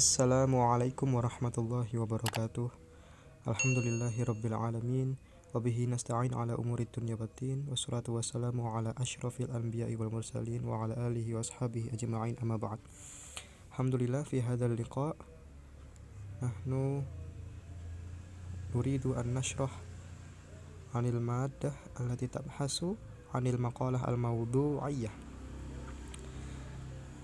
Assalamualaikum warahmatullahi wabarakatuh. Alhamdulillahirabbil alamin wa bihi nasta'in ala umuri dunya waddin wassalatu wassalamu ala asyrafil anbiya'i wal mursalin wa ala alihi wa ashabihi ajma'in amma ba'd. Alhamdulillah fi hadzal liqa nahnu nuridu an nashrah 'anil maddah allati tabhasu 'anil maqalah al-mawdu'iyyah.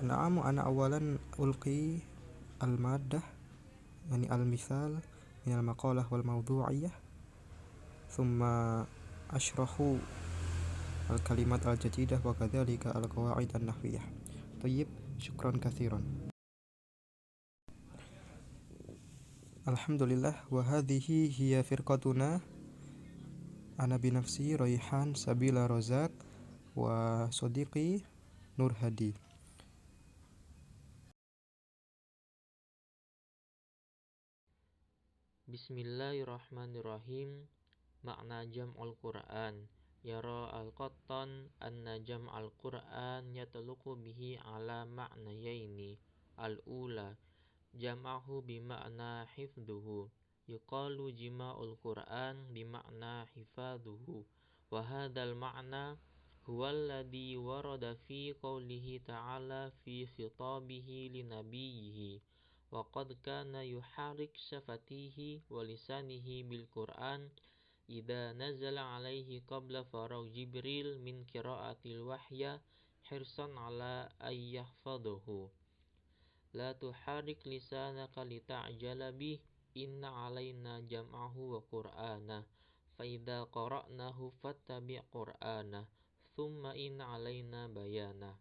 Na'am, ana awalan ulqi al-maddah yani al-mithal min al-maqalah wal mawdu'iyyah thumma ashrahu al-kalimat al-jadidah wa kadzalika al-qawaid an-nahwiyah. Thayyib, syukran katsiran. Alhamdulillah, wa hadhihi hiya firqatuna ana bi nafsi Raihan Sabila Rozak wa sadiqi Nur Hadi. Bismillahirrahmanirrahim. Makna jam'ul Qur'an. Yara al-Qattan anna jam'al Qur'an yatluqu bihi ala ma'nayaini. Al-ula jam'ahu bima'na hifduhu. Yuqalu jima'ul Qur'an bima'na hifadhuhu. Wa hadzal ma'na huwa alladhi warada fi qawlihi ta'ala fi khitabihi li nabiyhi. Wa qad kana yuharrik syafatihi wa lisanihi bil Qur'an idza nazala alaihi qabla faragh Jibril min qiraatil wahya hirsan ala ay yahfadhuhu. La tuharrik lisanaka lita'jala bih inna alaina jam'ahu wa qur'ana fa idza qara'nahu fattabi' qur'ana thumma inna alaina bayana.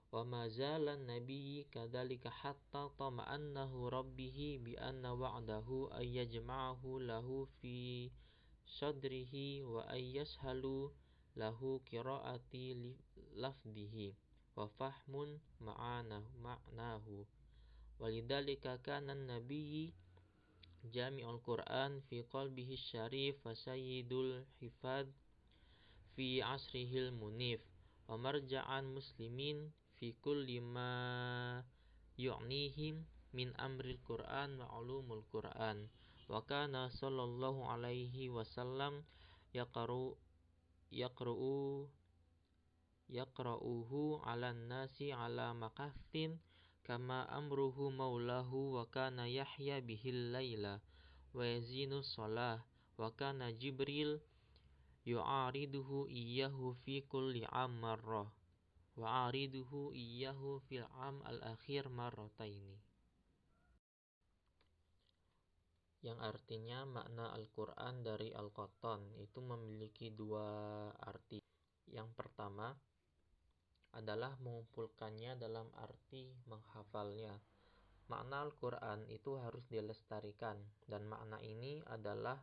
Wa ma zala nabiyyi kadzalika hatta tama'annahu rabbihi bi anna wa'dahu ay yajma'ahu lahu fi sadrihi wa ay yashalu lahu qira'ati lafdihi wa fahmun ma'nahu. Walidzalika kana nabiyyi jami'ul Qur'an fi qalbihi syarif wa sayyidul hifad fi asrihil munif wa marja'an muslimin fi kulli ma yu'nihim min amril Qur'an wa ulumul Qur'an. Wa kana sallallahu alaihi wasallam yaqra'uhu 'alan nasi 'ala makathin kama amruhu maulahu wa kana yahya bihil laila wa yazinu shalah wa kana Jibril yu'ariduhu iyyahu fi kulli 'am marrah wa ariduhu iyyahu fil 'am al-akhir marrataini. Yang artinya makna Al-Quran dari Al-Qattan itu memiliki dua arti. Yang pertama adalah mengumpulkannya dalam arti menghafalnya. Makna Al-Quran itu harus dilestarikan, dan makna ini adalah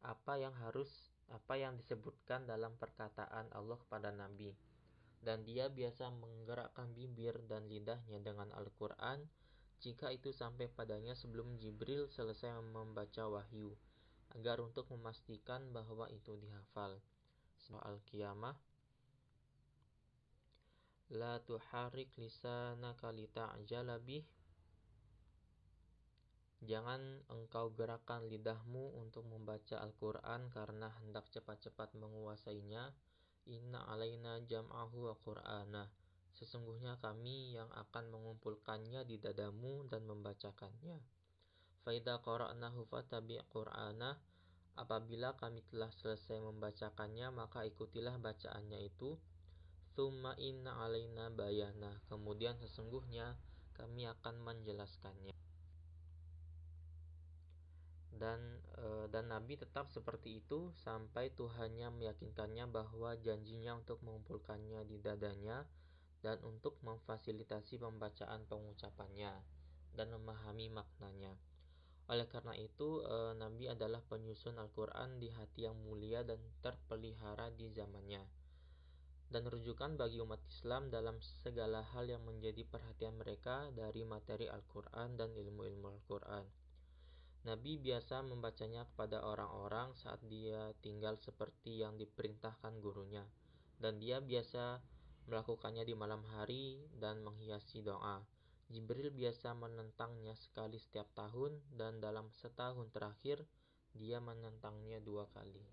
apa yang disebutkan dalam perkataan Allah kepada Nabi, dan dia biasa menggerakkan bibir dan lidahnya dengan Al-Quran jika itu sampai padanya sebelum Jibril selesai membaca wahyu, agar untuk memastikan bahwa itu dihafal. Surah Al-Qiyamah, la tuharrik lisanaka lita'jala bih. Jangan engkau gerakkan lidahmu untuk membaca Al-Quran karena hendak cepat-cepat menguasainya. Inna alaina jam'ahu wa qur'ana. Sesungguhnya kami yang akan mengumpulkannya di dadamu dan membacakannya. Fa idza qara'nahu fattabi' qur'ana. Apabila kami telah selesai membacakannya, maka ikutilah bacaannya itu. Tsumma inna alaina bayana. Kemudian sesungguhnya kami akan menjelaskannya. Dan Nabi tetap seperti itu sampai Tuhannya meyakinkannya bahwa janjinya untuk mengumpulkannya di dadanya dan untuk memfasilitasi pembacaan pengucapannya dan memahami maknanya. Oleh karena itu, Nabi adalah penyusun Al-Quran di hati yang mulia dan terpelihara di zamannya, dan rujukan bagi umat Islam dalam segala hal yang menjadi perhatian mereka dari materi Al-Quran dan ilmu-ilmu Al-Quran. Nabi biasa membacanya kepada orang-orang saat dia tinggal seperti yang diperintahkan gurunya, dan dia biasa melakukannya di malam hari dan menghiasi doa. Jibril biasa menentangnya sekali setiap tahun, dan dalam setahun terakhir dia menentangnya 2 kali.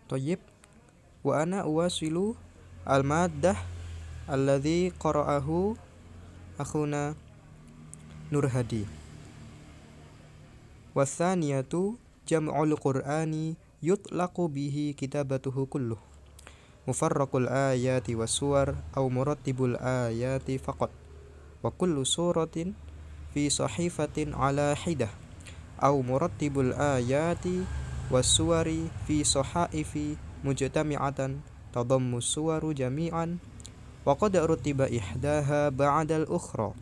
Thayyib, wa ana uwasilu al-maddah alladhi qara'ahu akhuna Nur Hadi. Wathaniyatu jam'ul qur'ani yutlaqu bihi kitabatuhu kulluh mufarraqul ayati wassuwar aw murattibul ayati faqat wa kullu suratin fi sahifatin ala hidah aw murattibul ayati wassuwari fi sahaifi mujtami'atan tadammu suwaru jami'an wa qad rutiba ihdaha ba'dal ukhra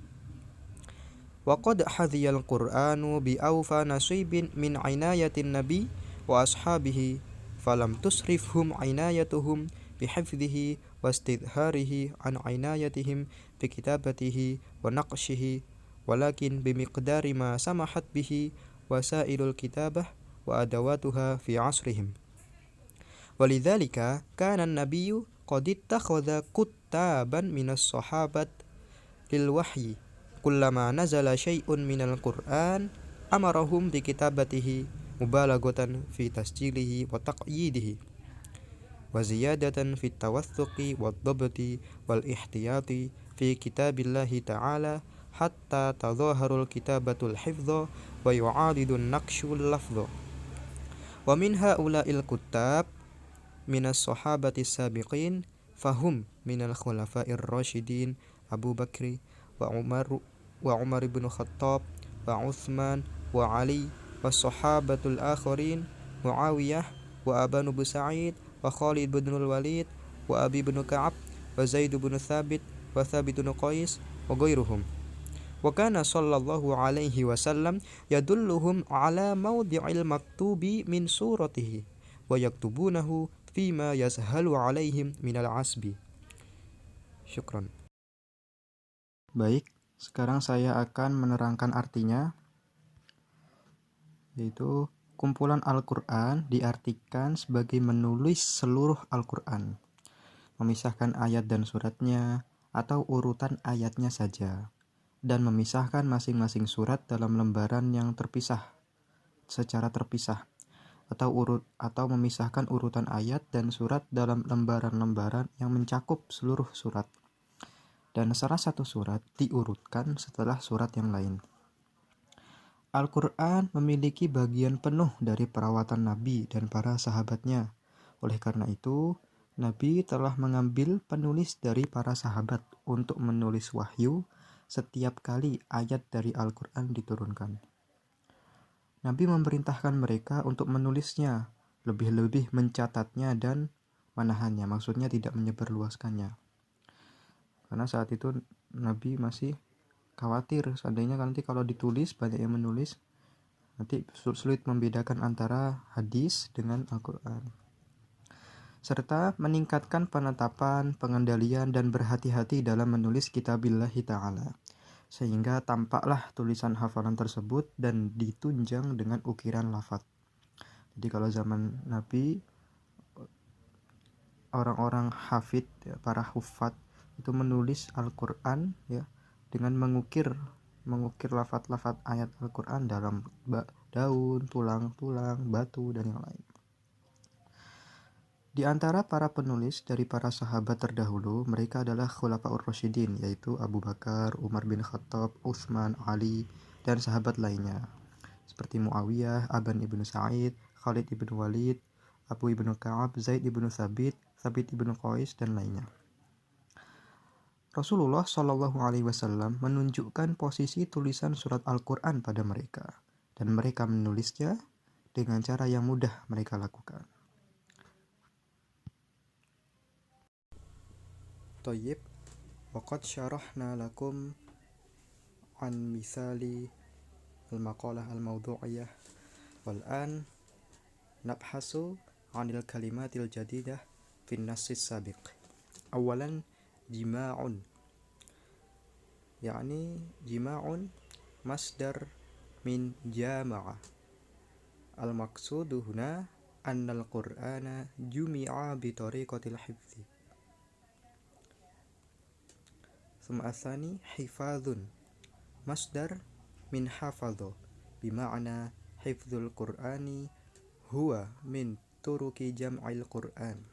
wa qad hadhiyal qur'anu bi awfa nasibin min inayatin nabi wa ashabihi falam tusrifhum inayatuhum bihifdhihi wastidharihi an inayatihim bi kitabatihi wa naqshihi walakin bimiqdari ma samahat bihi wasailul kitabah wa adawatuha fi asrihim. Walidzalika kana an-nabiyyu qad ittakhadha kuttaban minas sahabat lil wahyi kullama nazala syai'un minal qur'an amarahum bi kitabatihi mubalaghatan fi tasjilihi wa taqyidihi wa ziyadatan fi tawathuqi wad dabti wal ihtiyati fi kitabillahi ta'ala hatta tadhaharul kitabatul hifdha wa yu'adidun naqshul lafdha. Wa min haula'il kuttab minas sahabatis sabiqin fahum minal khulafa'ir rasyidin Abu Bakri wa Umar ibn Khattab wa Uthman wa Ali wa sahabatul akharin Muawiyah wa Aban bin Sa'id wa Khalid bin Walid wa Abi bin Ka'ab wa Zaid bin Thabit wa Thabit bin Qais wa ghairuhum. Wa kana sallallahu alaihi wasallam yadulluhum ala mawdi'il maktubi min suratihi wa yaktubunahu fima yazhalu alaihim minal asbi. Syukran. Baik, sekarang saya akan menerangkan artinya, yaitu kumpulan Al-Quran diartikan sebagai menulis seluruh Al-Quran, memisahkan ayat dan suratnya atau urutan ayatnya saja, dan memisahkan masing-masing surat dalam lembaran yang terpisah secara terpisah, atau memisahkan urutan ayat dan surat dalam lembaran-lembaran yang mencakup seluruh surat, dan salah satu surat diurutkan setelah surat yang lain. Al-Quran memiliki bagian penuh dari perawatan Nabi dan para sahabatnya. Oleh karena itu, Nabi telah mengambil penulis dari para sahabat untuk menulis wahyu setiap kali ayat dari Al-Quran diturunkan. Nabi memerintahkan mereka untuk menulisnya, lebih-lebih mencatatnya dan menahannya, maksudnya tidak menyebarluaskannya. Karena saat itu Nabi masih khawatir seandainya nanti kalau ditulis banyak yang menulis, nanti sulit membedakan antara hadis dengan Al-Quran. Serta meningkatkan penetapan, pengendalian, dan berhati-hati dalam menulis kitabillahi ta'ala, sehingga tampaklah tulisan hafalan tersebut dan ditunjang dengan ukiran lafaz. Jadi kalau zaman Nabi, orang-orang hafid, para hufat itu menulis Al-Quran ya dengan mengukir lafaz-lafaz ayat Al-Quran dalam daun, tulang-tulang, batu, dan yang lain. Di antara para penulis dari para sahabat terdahulu, mereka adalah Khulafaur Rasyidin, yaitu Abu Bakar, Umar bin Khattab, Utsman, Ali, dan sahabat lainnya, seperti Muawiyah, Aban ibn Sa'id, Khalid ibn Walid, Abu ibn Ka'ab, Zaid ibn Thabit, Thabit ibn Qais, dan lainnya. Rasulullah Shallallahu Alaihi Wasallam menunjukkan posisi tulisan surat Al-Quran pada mereka, dan mereka menulisnya dengan cara yang mudah mereka lakukan. Thayyib, waqad syarahna lakum an misali al-maqalah al-mawdu'iyah wal-an nabhasu anil kalimatil jadidah fin nassis sabiq. Awalan, jima'un, yakni jima'un masdar min jama'a. Al-maqsudu huna annal qur'ana jumi'a bi tariqatil hifzi Thumma atsani hifadhun, masdar min hafadho, bima'na hifdzul Qur'ani huwa min turuki jam'il Qur'an.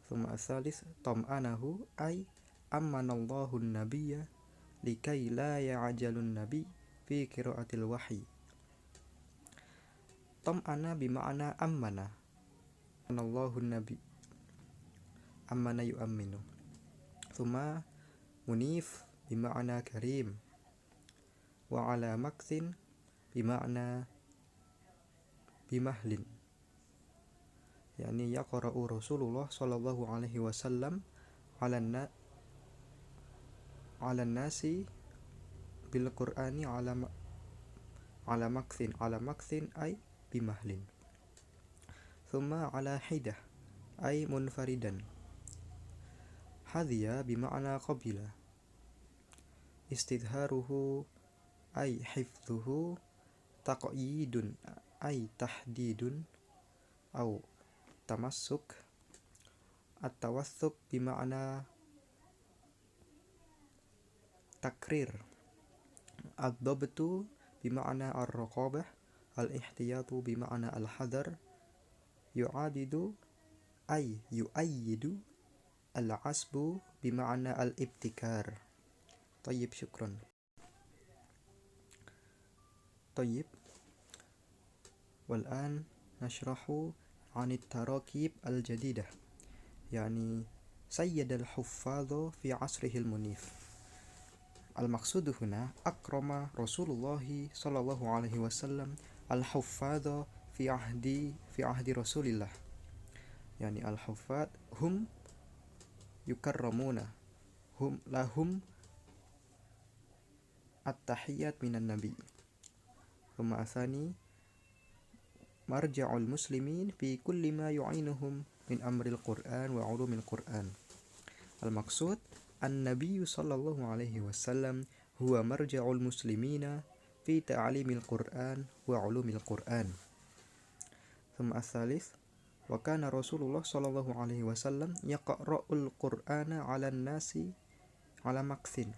Thumma atsalis tam'anahu ay ammanallahu an-nabiyya likai la ya'jalun nabi fi qiraatil wahyi. Tam'ana bima'na ammana, anallahu nabi, ammana yu'amminu. Thumma munif bima'na karim, wa ala maksin bima'na bimahlin, yakni yaqra'u Rasulullah sallallahu alaihi wasallam ala nasi bil Qur'ani ala maksin ay bimahlin. Thumma ala hidah ay munfaridan. Hadhiya bima'na qabila, istidharuhu ay hifdhuhu, taqyidun ay tahdidun au tamassuk, at-tawassuk bima'na takrir, ad-dabtu bima'na ar-raqabah, al-ihtiyatu bima'na al-hadar, yu'adidu ay yu'ayyidu, al-asbu bima'na al-ibtikar. Tayyib, syukran. Tayyib. Wal'an nashrahu anit tarakib al-jadidah, yani sayyid al-huffadhu fi asrihil munif. Al-maqsudu huna akrama Rasulullah sallallahu alaihi wasallam al-huffadhu fi ahdi Rasulillah, yani al-huffad hum yukarramuna, hum lahum at-tahiyyat minan nabi. Thumma atsani marja'ul muslimin fi kulli ma yu'inuhum min amril Qur'an wa ulumil Qur'an. Al-maqsud an-nabiy sallallahu alaihi wasallam huwa marja'ul muslimina fi ta'limil Qur'an wa ulumil Qur'an. Thumma ats-tsalits wa kana Rasulullah sallallahu alaihi wasallam yaqra'ul Qur'ana 'alan nasi 'ala maksin,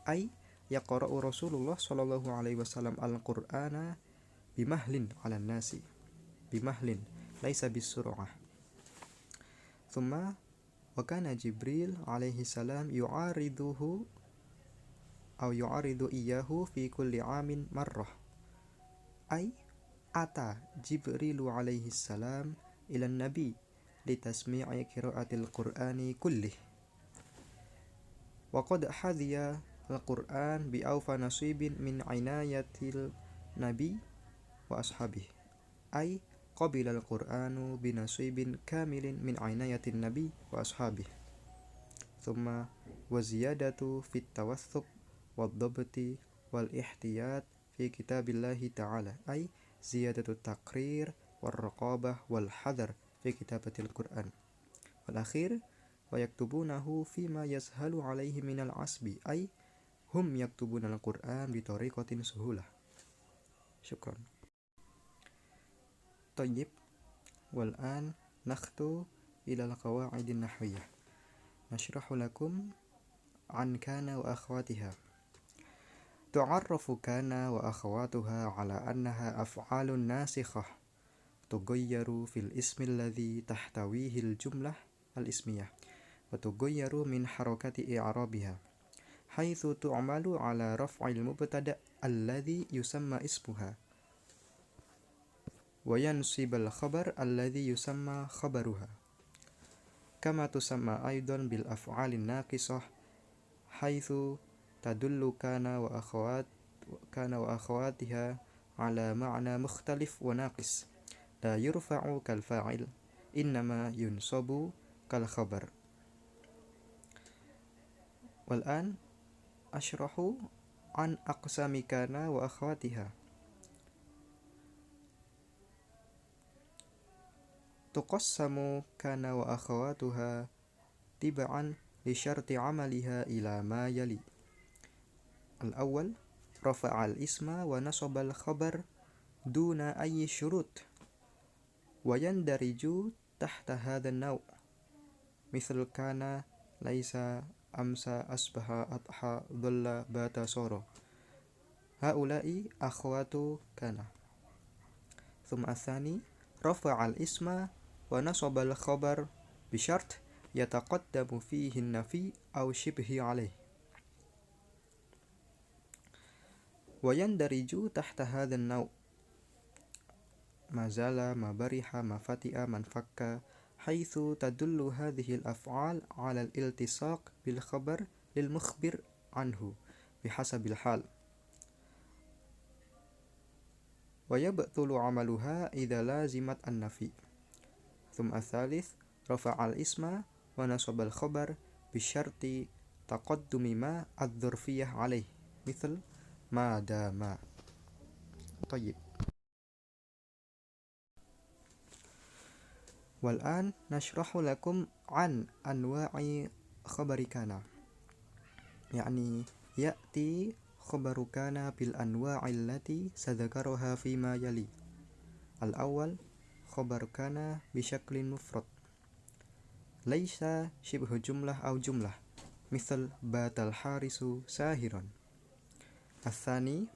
ay yaqra'u Rasulullah sallallahu alaihi wasallam al-Qur'ana bimahlin 'alan nasi, bimahlin laisa bisur'ah. Thumma wa kana Jibril alaihi salam yu'aridu iyyahu fi kulli 'amin marrah, ay ata Jibrilu alaihi salam ila nabi litasmi'i qira'atil Qur'ani kullih, wa qad hadhiya al-Qur'an bi awfa nasibin min inayatil nabi wa ashabih, ay qabila al-Qur'anu bi nasibin kamilin min inayatin nabi wa ashabih. Thumma wa ziyadatu fit tawassuq wad dabti wal ihtiyat fi kitabillahi ta'ala, ay ziyadatu takrir wal raqabah wal hadar fi kitabatil Qur'an. Wal akhir wa yaktubunahu fima yashalu alaihi minal asbi, ay hum yaktubuna al-Qur'an bi tariqatin suhulah. Syukran. Tayyib. Wal an nakhtu ila al-qawa'idin nahwiyah. Nashrahu lakum an kana wa akhwatiha. Tu'arrafu kana wa akhwatuha ala annaha af'alun nasikhah tughayyaru fil ismi alladhi tahtawihi al-jumlah al-ismiyah wa tughayyaru min harakati i'rabiha haitsu tu'malu ala raf'il mubtada' alladhi yusamma ismuha wa yansibal khabar alladhi yusamma khabaruha, kama tusamma aidan bil af'alin naqisah haitsu tadullu kana wa akhawatiha ala ma'na mukhtalif wa naqis, la yurfa'u kal fa'il, innama yunsabu kal khabar. Wal an ashrahu an aqsami kana wa akhawatiha. Tuqassamu kana wa akhawatuha tib'an li syarti 'amaliha ila ma yali. Al-awwal rafa'al isma wa nasabal khabar duna ayyi syurut wa yandariju tahta hadha an-naw' misal kana laisa أمسى أصبح أضحى ظل بات صار هؤلاء أخوات كان. ثم الثاني رفع الاسم ونصب الخبر بشرط يتقدم فيه النفي أو شبه عليه، ويندرج تحت هذا النوع ما زال، ما برح، ما فتئ، من فك، حيث تدل هذه الأفعال على الالتصاق بالخبر للمخبر عنه بحسب الحال، ويبطل عملها إذا لازمت النفي. ثم الثالث رفع الاسم ونصب الخبر بشرط تقدم ما الظرفية عليه، مثل ما دام. طيب، والآن نشرح لكم عن أنواع خبر كان. يعني يأتي خبر كان بالأنواع التي سذكرها فيما يلي. الأول خبر كان بشكل مفرد ليس شبه جملة أو جملة، مثل بات الحارس ساهرا. الثاني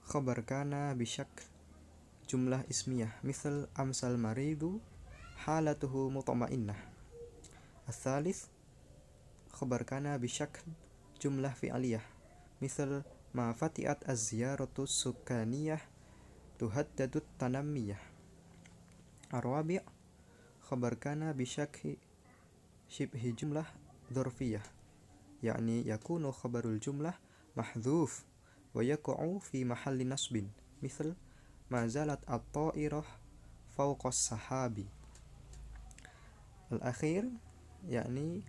خبر كان بشكل جملة اسمية، مثل أمسى المريض حالته مطمئنة. الثالث خبر كان بشكل جملة فعلية، مثل ما فتئت الزيارة السكانية تهدد التنمية. الرابع خبر كان بشكل شبه جملة ظرفية، يعني يكون خبر الجملة محذوف ويقع في محل نصب، مثل ما زالت الطائرة فوق السحاب. الأخير يعني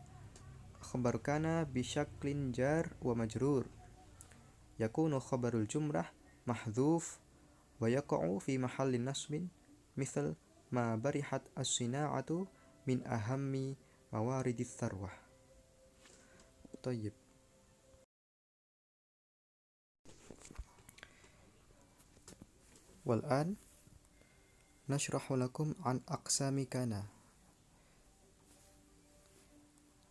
خبر كان بشكل جار ومجرور، يكون خبر الجملة محذوف ويقع في محل نصب، مثل ما برحت الصناعة من أهم موارد الثروة. طيب، والآن نشرح لكم عن أقسام كان.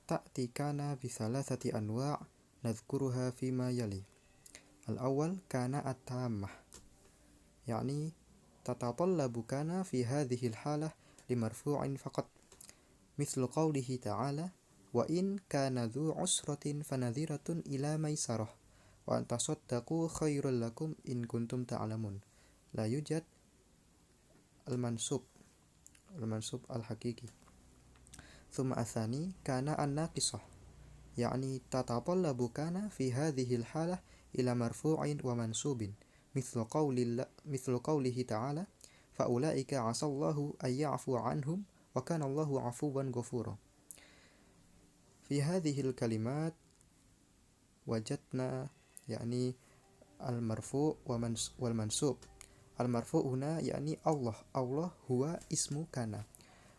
تأتي كان بثلاثة أنواع نذكرها فيما يلي. الأول كان التامة، يعني تتطلب كان في هذه الحالة لمرفوع فقط، مثل قوله تعالى: وإن كان ذو عسرة فنذرة إلى ميسرة وأن تصدقوا خير لكم إن كنتم تعلمون. لا يوجد المنصوب الحقيقي. ثم الثاني كان الناقصة، يعني تتطلب كان في هذه الحالة إلى مرفوع ومنصوب، مثل قوله تعالى: فأولئك عسى الله أن يعفو عنهم وكان الله عفوا غفورا. في هذه الكلمات وجدنا يعني المرفوع والمنصوب. المرفوع هنا يعني الله هو اسم كان،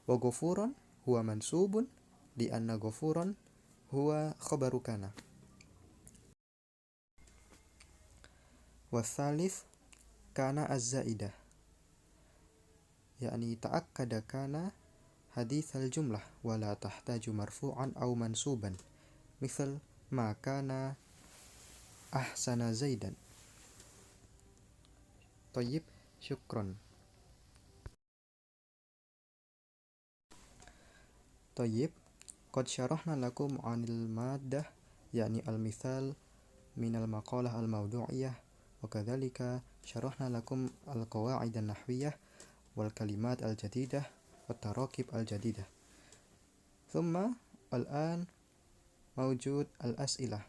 وغفورا هو منصوب لأن غفورا هو خبر كان. والثالث كان الزائدة، يعني تأكد كان حديث الجملة ولا تحتاج مرفوعا أو منصوبا، مثل ما كان أحسن زيدا. طيب، شكرا. طيب، قد شرحنا لكم عن المادة، يعني المثال من المقالة الموضوعية، وكذلك شرحنا لكم القواعد النحوية والكلمات الجديدة والتراكيب الجديدة. ثم الآن موجود الأسئلة.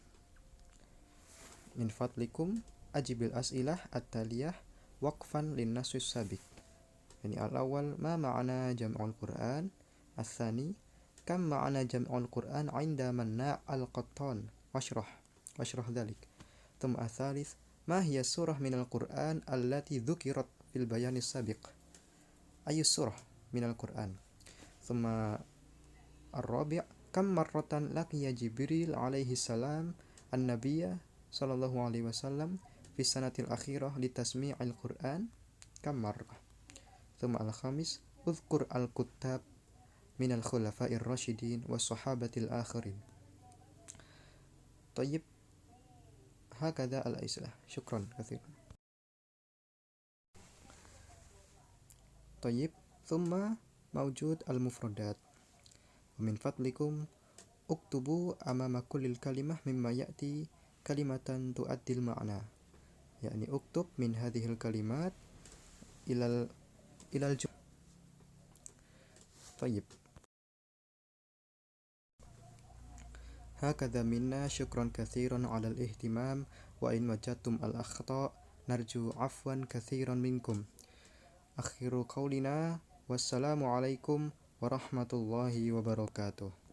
من فضلكم أجب الأسئلة التالية وقفا للنص السابق. يعني الأول: ما معنى جمع القرآن؟ الثاني: كم معنى جمع القرآن عند مناع القطان؟ واشرح ذلك. ثم الثالث: ما هي السورة من القرآن التي ذكرت في البيان السابق؟ أي السورة من القرآن؟ ثم الرابع: كم مرة لقي جبريل عليه السلام النبي صلى الله عليه وسلم في السنة الأخيرة لتسميع القرآن؟ كم مرة؟ ثم الخامس: اذكر الكتاب minal khulafa'ir rasyidin was-sahabatil akhirin. Tayyib, hakadha al-islah. Syukran katsiran. Tayyib, thumma mawjud al-mufradat. Wa min fadlikum uktubu amama kullil kalimah mimma ya'ti kalimatan tu'addil ma'na. Yani uktub min hadhil kalimat ilal Tayyib. Hakadha minna syukran katsiran 'alal ihtimam wa in wajadtum al-akhta' narju 'afwan katsiran minkum. Akhiru qaulina wassalamu alaikum warahmatullahi wabarakatuh.